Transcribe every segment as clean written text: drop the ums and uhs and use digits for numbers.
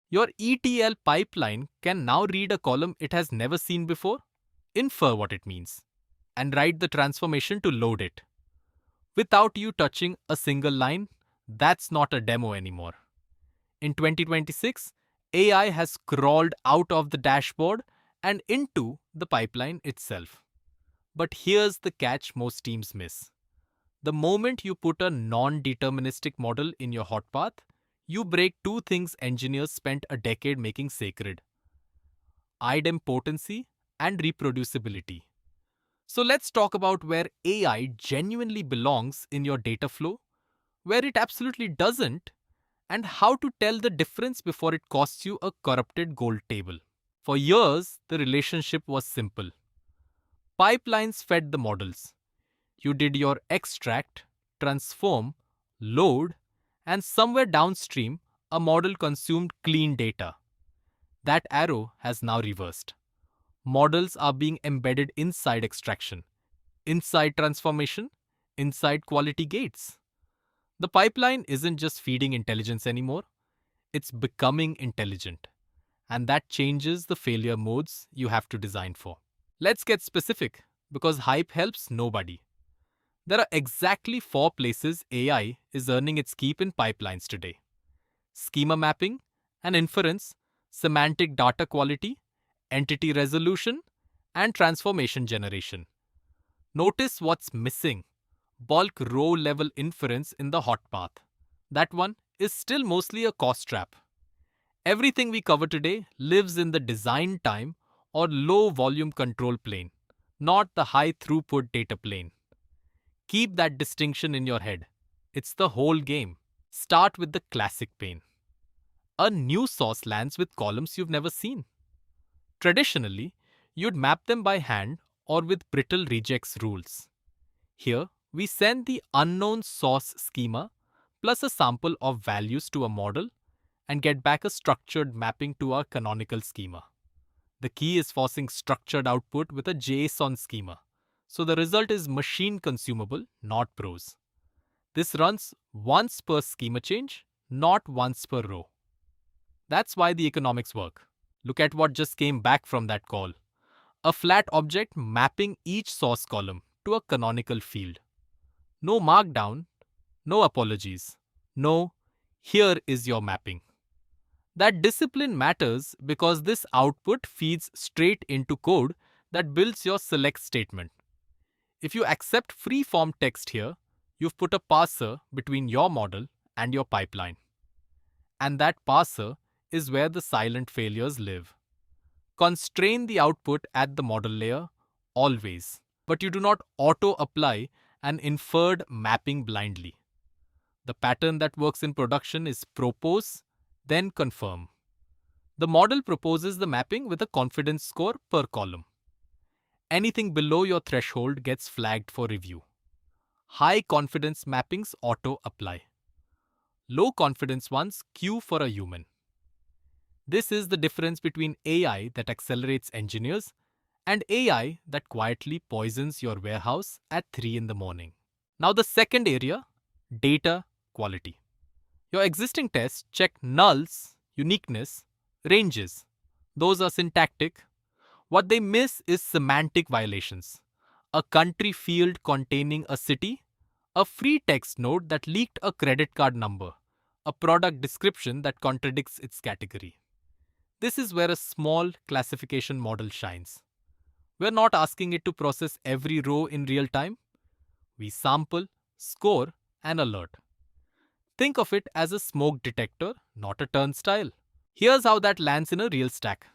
Your ETL pipeline can now read a column it has never seen before, infer what it means, and write the transformation to load it. Without you touching a single line, that's not a demo anymore. In 2026, AI has crawled out of the dashboard and into the pipeline itself. But here's the catch most teams miss. The moment you put a non-deterministic model in your hot path, you break two things engineers spent a decade making sacred: idempotency and reproducibility. So let's talk about where AI genuinely belongs in your data flow, where it absolutely doesn't, and how to tell the difference before it costs you a corrupted gold table. For years, the relationship was simple. Pipelines fed the models. You did your extract, transform, load, and somewhere downstream, a model consumed clean data. That arrow has now reversed. Models are being embedded inside extraction, inside transformation, inside quality gates. The pipeline isn't just feeding intelligence anymore, it's becoming intelligent. And that changes the failure modes you have to design for. Let's get specific, because hype helps nobody. There are exactly 4 places AI is earning its keep in pipelines today: schema mapping and inference, semantic data quality, entity resolution, and transformation generation. Notice what's missing: bulk row level inference in the hot path. That one is still mostly a cost trap. Everything we cover today lives in the design time or low volume control plane, not the high throughput data plane. Keep that distinction in your head. It's the whole game. Start with the classic pane. A new source lands with columns you've never seen. Traditionally, you'd map them by hand or with brittle regex rules. Here, we send the unknown source schema plus a sample of values to a model and get back a structured mapping to our canonical schema. The key is forcing structured output with a JSON schema, so the result is machine consumable, not prose. This runs once per schema change, not once per row. That's why the economics work. Look at what just came back from that call. A flat object mapping each source column to a canonical field. No markdown, no apologies. No, here is your mapping. That discipline matters because this output feeds straight into code that builds your select statement. If you accept free-form text here, you've put a parser between your model and your pipeline. And that parser is where the silent failures live. Constrain the output at the model layer, always, but you do not auto-apply an inferred mapping blindly. The pattern that works in production is propose, then confirm. The model proposes the mapping with a confidence score per column. Anything below your threshold gets flagged for review. High confidence mappings auto-apply. Low confidence ones queue for a human. This is the difference between AI that accelerates engineers and AI that quietly poisons your warehouse at 3 in the morning. Now the second area, data quality. Your existing tests check nulls, uniqueness, ranges. Those are syntactic. What they miss is semantic violations. A country field containing a city, a free text node that leaked a credit card number, a product description that contradicts its category. This is where a small classification model shines. We're not asking it to process every row in real time. We sample, score, and alert. Think of it as a smoke detector, not a turnstile. Here's how that lands in a real stack.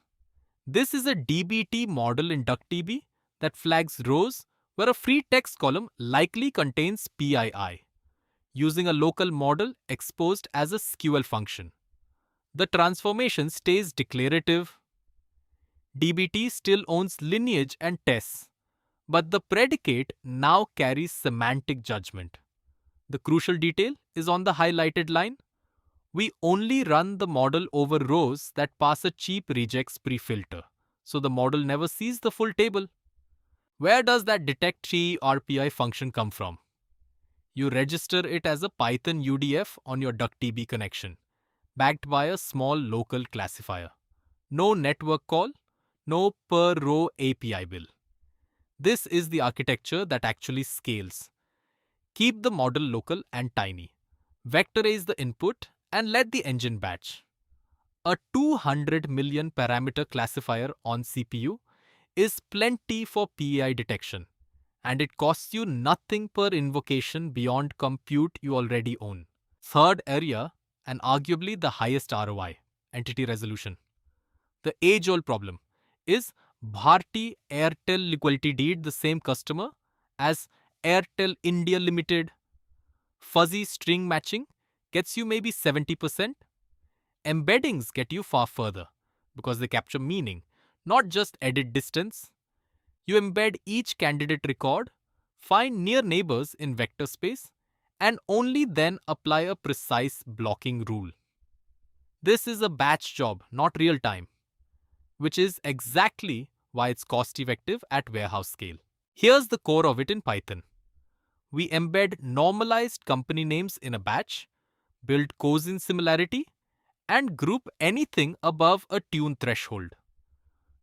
This is a DBT model in DuckDB that flags rows where a free text column likely contains PII, using a local model exposed as a SQL function. The transformation stays declarative. DBT still owns lineage and tests, but the predicate now carries semantic judgment. The crucial detail is on the highlighted line. We only run the model over rows that pass a cheap regex pre-filter, so the model never sees the full table. Where does that detect RPI function come from? You register it as a Python UDF on your DuckDB connection. backed by a small local classifier. No network call, no per row API bill. This is the architecture that actually scales. Keep the model local and tiny. Vectorize the input and let the engine batch. A 200 million parameter classifier on CPU is plenty for PAI detection, and it costs you nothing per invocation beyond compute you already own. Third area, and arguably the highest ROI, entity resolution. The age-old problem is Bharti Airtel liquidity deed the same customer as Airtel India Limited. Fuzzy string matching gets you maybe 70%. Embeddings get you far further because they capture meaning, not just edit distance. You embed each candidate record, find near neighbors in vector space, and only then apply a precise blocking rule. This is a batch job, not real time, which is exactly why it's cost effective at warehouse scale. Here's the core of it in Python. We embed normalized company names in a batch, build cousin similarity, and group anything above a tune threshold.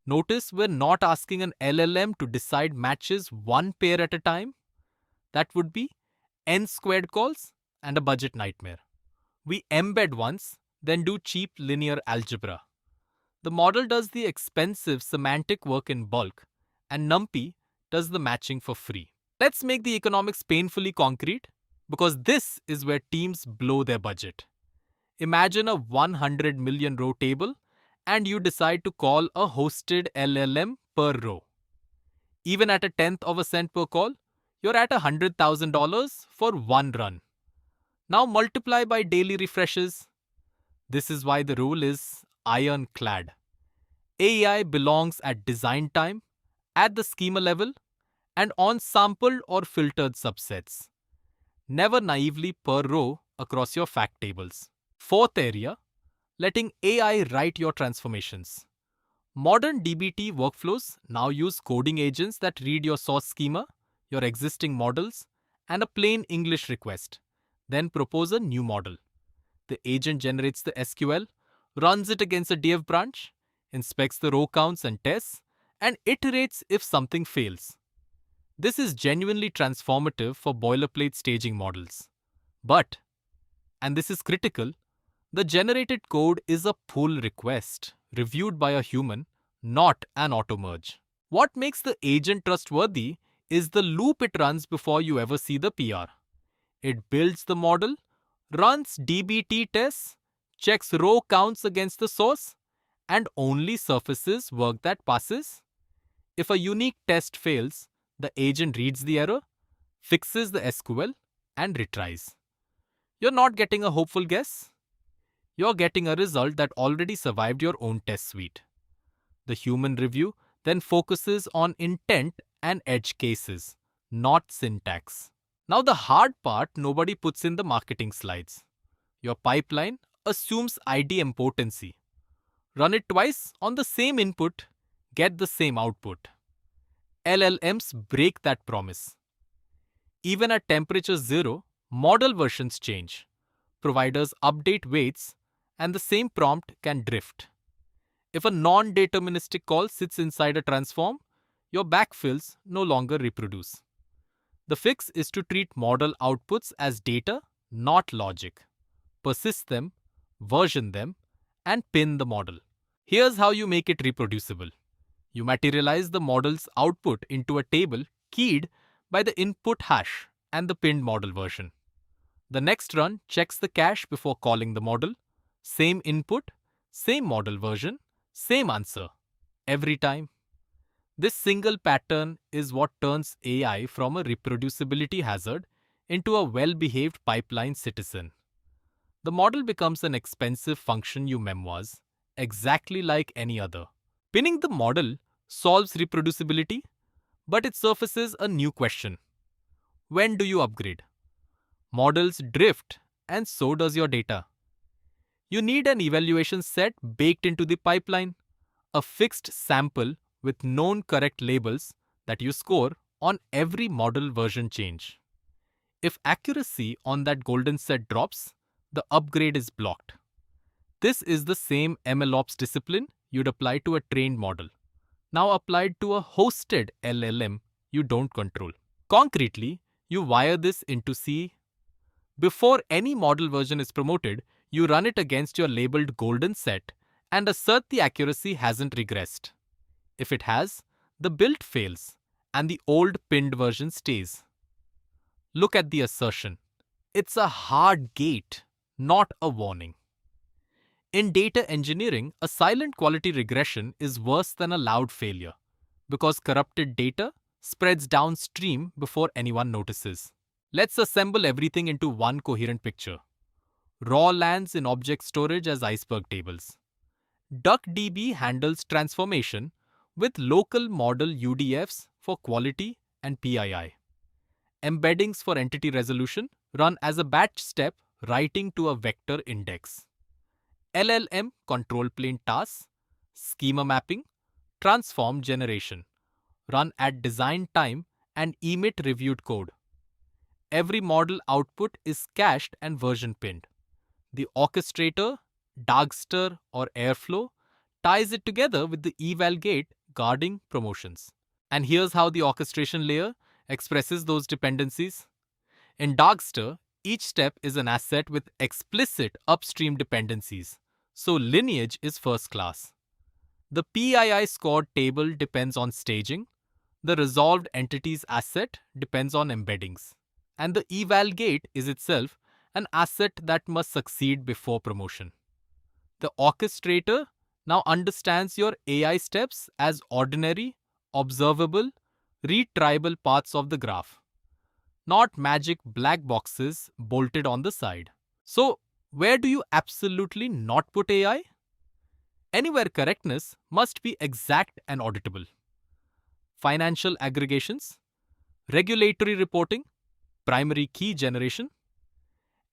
Notice we're not asking an LLM to decide matches one pair at a time. That would be n squared calls and a budget nightmare. We embed once, then do cheap linear algebra. The model does the expensive semantic work in bulk, and NumPy does the matching for free. Let's make the economics painfully concrete, because this is where teams blow their budget. Imagine a 100 million row table, and you decide to call a hosted LLM per row. Even at a tenth of a cent per call, you're at $100,000 for one run. Now multiply by daily refreshes. This is why the rule is ironclad. AI belongs at design time, at the schema level, and on sampled or filtered subsets. Never naively per row across your fact tables. Fourth area, letting AI write your transformations. Modern DBT workflows now use coding agents that read your source schema, your existing models, and a plain English request. Then propose a new model. The agent generates the SQL, runs it against a DF branch, inspects the row counts and tests, and iterates if something fails. This is genuinely transformative for boilerplate staging models. But, and this is critical, the generated code is a pull request, reviewed by a human, not an auto-merge. What makes the agent trustworthy is the loop it runs before you ever see the PR. It builds the model, runs DBT tests, checks row counts against the source, and only surfaces work that passes. If a unique test fails, the agent reads the error, fixes the SQL, and retries. You're not getting a hopeful guess. You're getting a result that already survived your own test suite. The human review then focuses on intent and edge cases, not syntax. Now the hard part nobody puts in the marketing slides. Your pipeline assumes idempotency. Run it twice on the same input, get the same output. LLMs break that promise. Even at temperature 0, model versions change. Providers update weights, and the same prompt can drift. If a non-deterministic call sits inside a transform, your backfills no longer reproduce. The fix is to treat model outputs as data, not logic. Persist them, version them, and pin the model. Here's how you make it reproducible. You materialize the model's output into a table keyed by the input hash and the pinned model version. The next run checks the cache before calling the model. Same input, same model version, same answer. Every time. This single pattern is what turns AI from a reproducibility hazard into a well-behaved pipeline citizen. The model becomes an expensive function you memoirs, exactly like any other. Pinning the model solves reproducibility, but it surfaces a new question. When do you upgrade? Models drift, and so does your data. You need an evaluation set baked into the pipeline, a fixed sample with known correct labels that you score on every model version change. If accuracy on that golden set drops, the upgrade is blocked. This is the same MLOps discipline you'd apply to a trained model, now applied to a hosted LLM you don't control. Concretely, you wire this into C. Before any model version is promoted, you run it against your labeled golden set and assert the accuracy hasn't regressed. If it has, the build fails and the old pinned version stays. Look at the assertion. It's a hard gate, not a warning. In data engineering, a silent quality regression is worse than a loud failure because corrupted data spreads downstream before anyone notices. Let's assemble everything into one coherent picture. Raw lands in object storage as Iceberg tables. DuckDB handles transformation with local model UDFs for quality and PII. Embeddings for entity resolution run as a batch step writing to a vector index. LLM control plane tasks, schema mapping, transform generation run at design time and emit reviewed code. Every model output is cached and version pinned. The orchestrator, Darkster, or Airflow ties it together with the eval gate guarding promotions. And here's how the orchestration layer expresses those dependencies. In Darkster, each step is an asset with explicit upstream dependencies, so lineage is first class. The PII scored table depends on staging, the resolved entities asset depends on embeddings, and the eval gate is itself an asset that must succeed before promotion. The orchestrator now understands your AI steps as ordinary, observable, retriable paths of the graph, not magic black boxes bolted on the side. So, where do you absolutely not put AI? Anywhere correctness must be exact and auditable. Financial aggregations, regulatory reporting, primary key generation.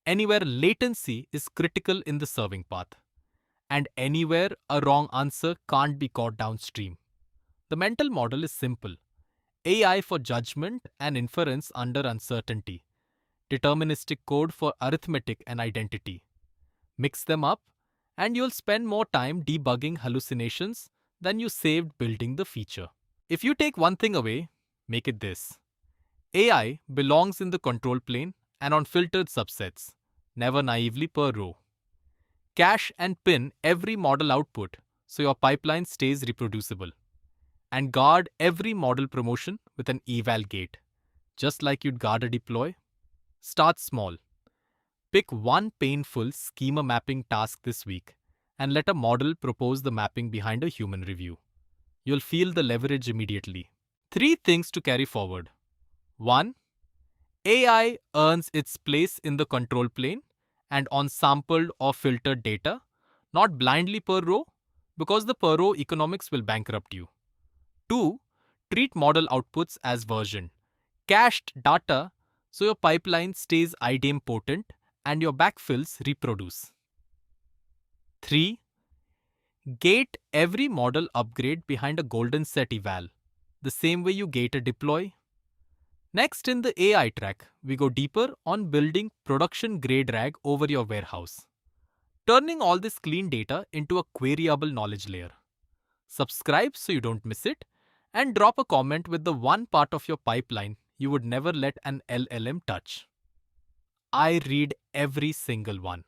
Anywhere latency is critical in the serving path, and anywhere a wrong answer can't be caught downstream. The mental model is simple. AI for judgment and inference under uncertainty. Deterministic code for arithmetic and identity. Mix them up, and you'll spend more time debugging hallucinations than you saved building the feature. If you take one thing away, make it this. AI belongs in the control plane and on filtered subsets, never naively per row. Cache and pin every model output so your pipeline stays reproducible. And guard every model promotion with an eval gate, just like you'd guard a deploy. Start small. Pick one painful schema mapping task this week and let a model propose the mapping behind a human review. You'll feel the leverage immediately. 3 things to carry forward. 1. AI earns its place in the control plane and on sampled or filtered data, not blindly per row, because the per row economics will bankrupt you. 2. Treat model outputs as versioned, cached data so your pipeline stays idempotent and your backfills reproduce. 3. Gate every model upgrade behind a golden set eval, the same way you gate a deploy. Next in the AI track, we go deeper on building production grade RAG over your warehouse, turning all this clean data into a queryable knowledge layer. Subscribe so you don't miss it, and drop a comment with the one part of your pipeline you would never let an LLM touch. I read every single one.